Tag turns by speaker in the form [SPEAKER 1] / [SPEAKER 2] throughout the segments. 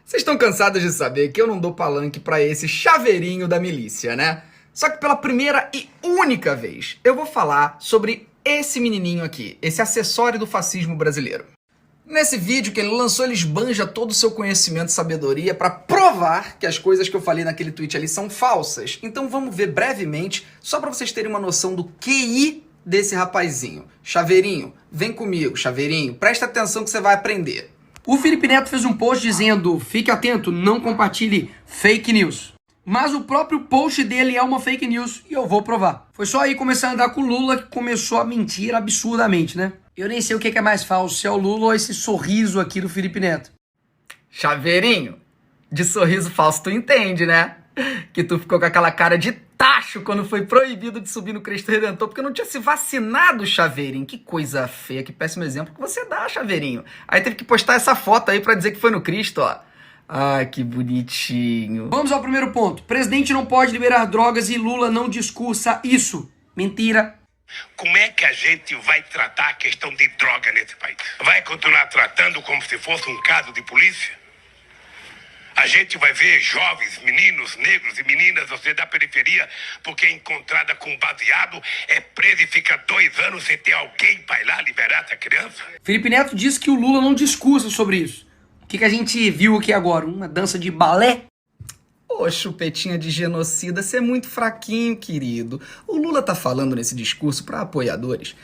[SPEAKER 1] Vocês estão cansados de saber que eu não dou palanque pra esse chaveirinho da milícia, né? Só que pela primeira e única vez, eu vou falar sobre esse menininho aqui, esse acessório do fascismo brasileiro. Nesse vídeo que ele lançou, ele esbanja todo o seu conhecimento e sabedoria pra provar que as coisas que eu falei naquele tweet ali são falsas. Então vamos ver brevemente, só pra vocês terem uma noção do QI desse rapazinho. Chaveirinho, vem comigo, chaveirinho, presta atenção que você vai aprender.
[SPEAKER 2] O Felipe Neto fez um post dizendo: fique atento, não compartilhe fake news. Mas o próprio post dele é uma fake news e eu vou provar. Foi só aí começar a andar com o Lula que começou a mentir absurdamente, né? Eu nem sei o que é mais falso, se é o Lula ou esse sorriso aqui do Felipe Neto.
[SPEAKER 1] Chaveirinho, de sorriso falso tu entende, né? Que tu ficou com aquela cara de tacho quando foi proibido de subir no Cristo Redentor porque não tinha se vacinado, Chaveirinho. Que coisa feia, que péssimo exemplo que você dá, Chaveirinho. Aí teve que postar essa foto aí pra dizer que foi no Cristo, ó. Ai, que bonitinho.
[SPEAKER 2] Vamos ao primeiro ponto. Presidente não pode liberar drogas e Lula não discursa isso. Mentira.
[SPEAKER 3] Como é que a gente vai tratar a questão de droga nesse país? Vai continuar tratando como se fosse um caso de polícia? A gente vai ver jovens, meninos, negros e meninas, você da periferia, porque é encontrada com baseado, é presa e fica 2 anos sem ter alguém para ir lá liberar essa criança?
[SPEAKER 2] Felipe Neto disse que o Lula não discursa sobre isso. O que a gente viu aqui agora? Uma dança de balé?
[SPEAKER 1] Ô, chupetinha de genocida, você é muito fraquinho, querido. O Lula tá falando nesse discurso para apoiadores,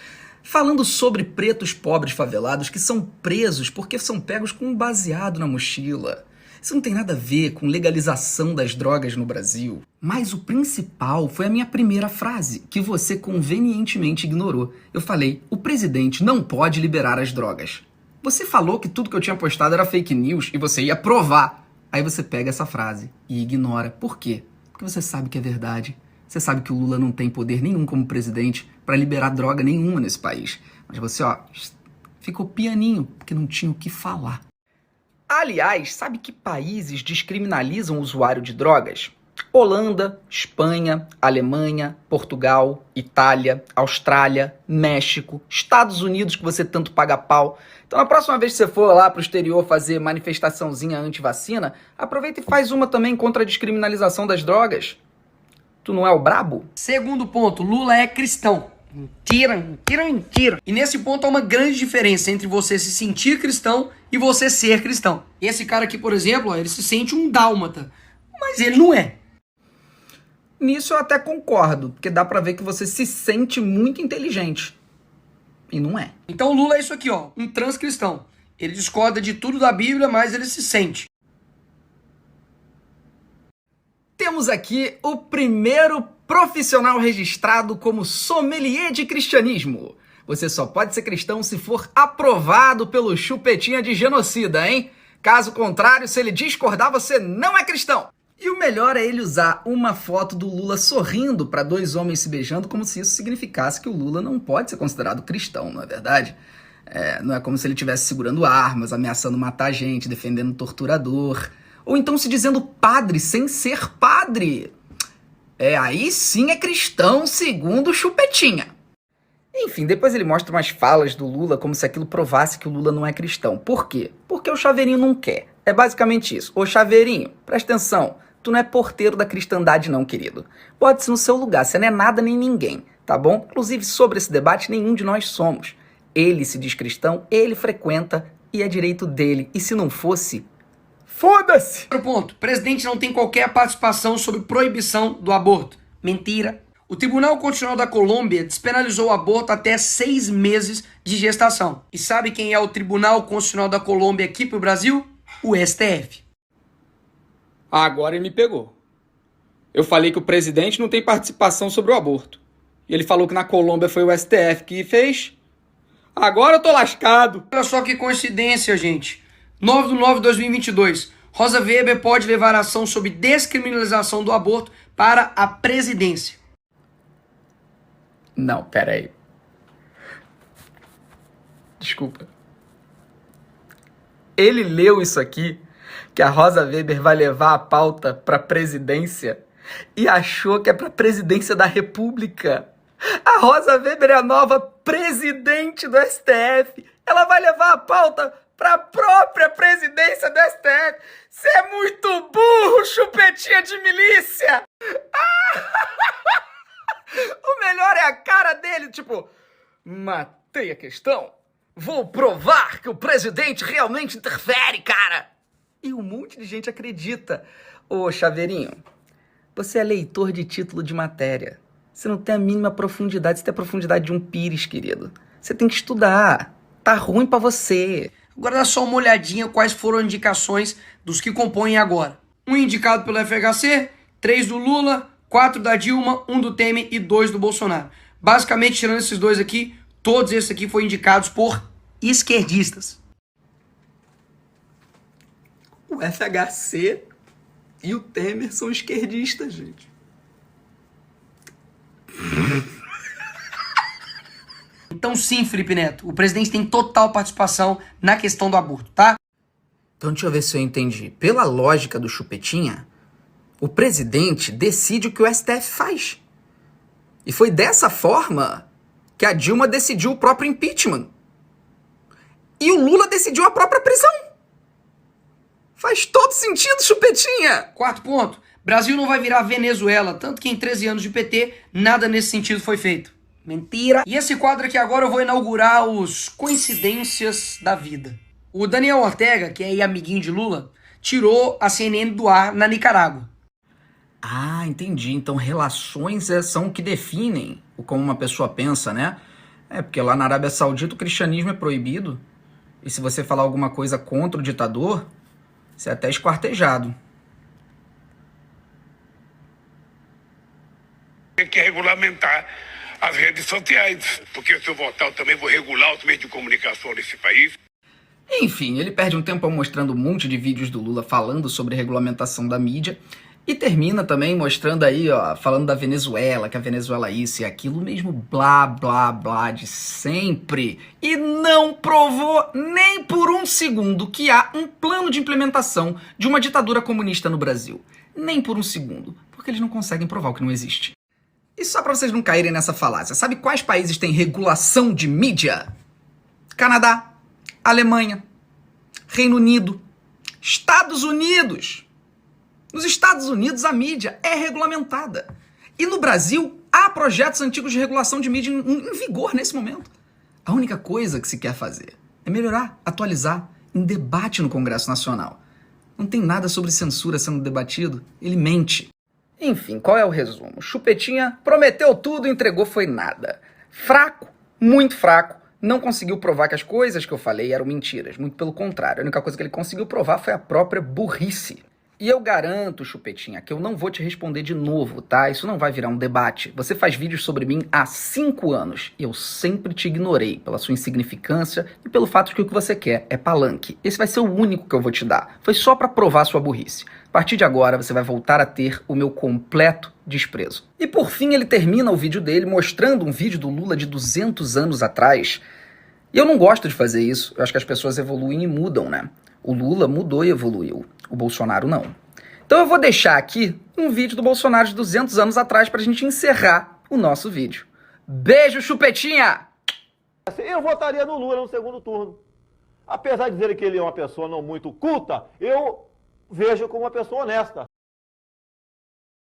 [SPEAKER 1] falando sobre pretos pobres favelados que são presos porque são pegos com um baseado na mochila. Isso não tem nada a ver com legalização das drogas no Brasil. Mas o principal foi a minha primeira frase, que você convenientemente ignorou. Eu falei, o presidente não pode liberar as drogas. Você falou que tudo que eu tinha postado era fake news e você ia provar. Aí você pega essa frase e ignora. Por quê? Porque você sabe que é verdade. Você sabe que o Lula não tem poder nenhum como presidente para liberar droga nenhuma nesse país. Mas você, ó, ficou pianinho, porque não tinha o que falar. Aliás, sabe que países descriminalizam o usuário de drogas? Holanda, Espanha, Alemanha, Portugal, Itália, Austrália, México, Estados Unidos, que você tanto paga pau. Então, na próxima vez que você for lá pro exterior fazer manifestaçãozinha anti-vacina, aproveita e faz uma também contra a descriminalização das drogas. Tu não é o brabo?
[SPEAKER 2] Segundo ponto, Lula é cristão. Mentira, mentira, mentira. E nesse ponto há uma grande diferença entre você se sentir cristão e você ser cristão. Esse cara aqui, por exemplo, ó, ele se sente um dálmata, mas ele não é.
[SPEAKER 1] Nisso eu até concordo, porque dá pra ver que você se sente muito inteligente. E não é.
[SPEAKER 2] Então o Lula é isso aqui, ó, um transcristão. Ele discorda de tudo da Bíblia, mas ele se sente.
[SPEAKER 1] Temos aqui o primeiro profissional registrado como sommelier de cristianismo. Você só pode ser cristão se for aprovado pelo chupetinha de genocida, hein? Caso contrário, se ele discordar, você não é cristão. E o melhor é ele usar uma foto do Lula sorrindo para 2 homens se beijando, como se isso significasse que o Lula não pode ser considerado cristão, não é verdade? Não é como se ele estivesse segurando armas, ameaçando matar gente, defendendo torturador, ou então se dizendo padre sem ser padre. Aí sim é cristão, segundo o chupetinha. Enfim, depois ele mostra umas falas do Lula como se aquilo provasse que o Lula não é cristão. Por quê? Porque o Chaveirinho não quer. É basicamente isso. Ô Chaveirinho, presta atenção. Tu não é porteiro da cristandade não, querido. Bote-se no seu lugar, você não é nada nem ninguém, tá bom? Inclusive, sobre esse debate, nenhum de nós somos. Ele se diz cristão, ele frequenta e é direito dele. E se não fosse, foda-se!
[SPEAKER 2] Outro ponto, presidente não tem qualquer participação sobre proibição do aborto. Mentira. O Tribunal Constitucional da Colômbia despenalizou o aborto até 6 meses de gestação. E sabe quem é o Tribunal Constitucional da Colômbia aqui pro Brasil? O STF.
[SPEAKER 4] Agora ele me pegou. Eu falei que o presidente não tem participação sobre o aborto. E ele falou que na Colômbia foi o STF que fez. Agora eu tô lascado.
[SPEAKER 2] Olha só que coincidência, gente. 9/9/2022. Rosa Weber pode levar ação sobre descriminalização do aborto para a presidência.
[SPEAKER 1] Não, pera aí. Desculpa. Ele leu isso aqui, que a Rosa Weber vai levar a pauta para a presidência, e achou que é para a presidência da República. A Rosa Weber é a nova presidente do STF. Ela vai levar a pauta para a própria presidência do STF. Você é muito burro, chupetinha de milícia! O melhor é a cara dele, tipo, matei a questão. Vou provar que o presidente realmente interfere, cara. E um monte de gente acredita. Ô, Chaveirinho, você é leitor de título de matéria. Você não tem a mínima profundidade, você tem a profundidade de um pires, querido. Você tem que estudar. Tá ruim pra você.
[SPEAKER 2] Agora dá só uma olhadinha quais foram as indicações dos que compõem agora. Um indicado pelo FHC, 3 do Lula, 4 da Dilma, 1 do Temer e 2 do Bolsonaro. Basicamente, tirando esses dois aqui, todos esses aqui foram indicados por esquerdistas.
[SPEAKER 1] O FHC e o Temer são esquerdistas, gente.
[SPEAKER 2] Então sim, Felipe Neto, o presidente tem total participação na questão do aborto, tá?
[SPEAKER 1] Então deixa eu ver se eu entendi. Pela lógica do Chupetinha, o presidente decide o que o STF faz. E foi dessa forma que a Dilma decidiu o próprio impeachment. E o Lula decidiu a própria prisão. Faz todo sentido, Chupetinha!
[SPEAKER 2] Quarto ponto, Brasil não vai virar Venezuela, tanto que em 13 anos de PT, nada nesse sentido foi feito. Mentira! E esse quadro aqui agora eu vou inaugurar os Coincidências da Vida. O Daniel Ortega, que é aí amiguinho de Lula, tirou a CNN do ar na Nicarágua.
[SPEAKER 1] Ah, entendi. Então relações são o que definem o como uma pessoa pensa, né? É, porque lá na Arábia Saudita o cristianismo é proibido. E se você falar alguma coisa contra o ditador, você é até esquartejado.
[SPEAKER 3] Tem que regulamentar as redes sociais, porque se eu votar eu também vou regular os meios de comunicação nesse país.
[SPEAKER 1] Enfim, ele perde um tempo mostrando um monte de vídeos do Lula falando sobre regulamentação da mídia e termina também mostrando aí, ó, falando da Venezuela, que a Venezuela é isso e aquilo, mesmo blá, blá, blá de sempre. E não provou nem por um segundo que há um plano de implementação de uma ditadura comunista no Brasil. Nem por um segundo, porque eles não conseguem provar o que não existe. E só pra vocês não caírem nessa falácia, sabe quais países têm regulação de mídia? Canadá, Alemanha, Reino Unido, Estados Unidos. Nos Estados Unidos a mídia é regulamentada. E no Brasil há projetos antigos de regulação de mídia em vigor nesse momento. A única coisa que se quer fazer é melhorar, atualizar, em debate no Congresso Nacional. Não tem nada sobre censura sendo debatido, ele mente. Enfim, qual é o resumo? Chupetinha prometeu tudo e entregou foi nada. Fraco, muito fraco. Não conseguiu provar que as coisas que eu falei eram mentiras. Muito pelo contrário. A única coisa que ele conseguiu provar foi a própria burrice. E eu garanto, Chupetinha, que eu não vou te responder de novo, tá? Isso não vai virar um debate. Você faz vídeos sobre mim há 5 anos. E eu sempre te ignorei pela sua insignificância e pelo fato de que o que você quer é palanque. Esse vai ser o único que eu vou te dar. Foi só pra provar sua burrice. A partir de agora, você vai voltar a ter o meu completo desprezo. E por fim, ele termina o vídeo dele mostrando um vídeo do Lula de 200 anos atrás. E eu não gosto de fazer isso. Eu acho que as pessoas evoluem e mudam, né? O Lula mudou e evoluiu. O Bolsonaro não. Então eu vou deixar aqui um vídeo do Bolsonaro de 200 anos atrás pra gente encerrar o nosso vídeo. Beijo, Chupetinha!
[SPEAKER 5] Eu votaria no Lula no segundo turno. Apesar de dizer que ele é uma pessoa não muito culta, eu vejo como uma pessoa honesta.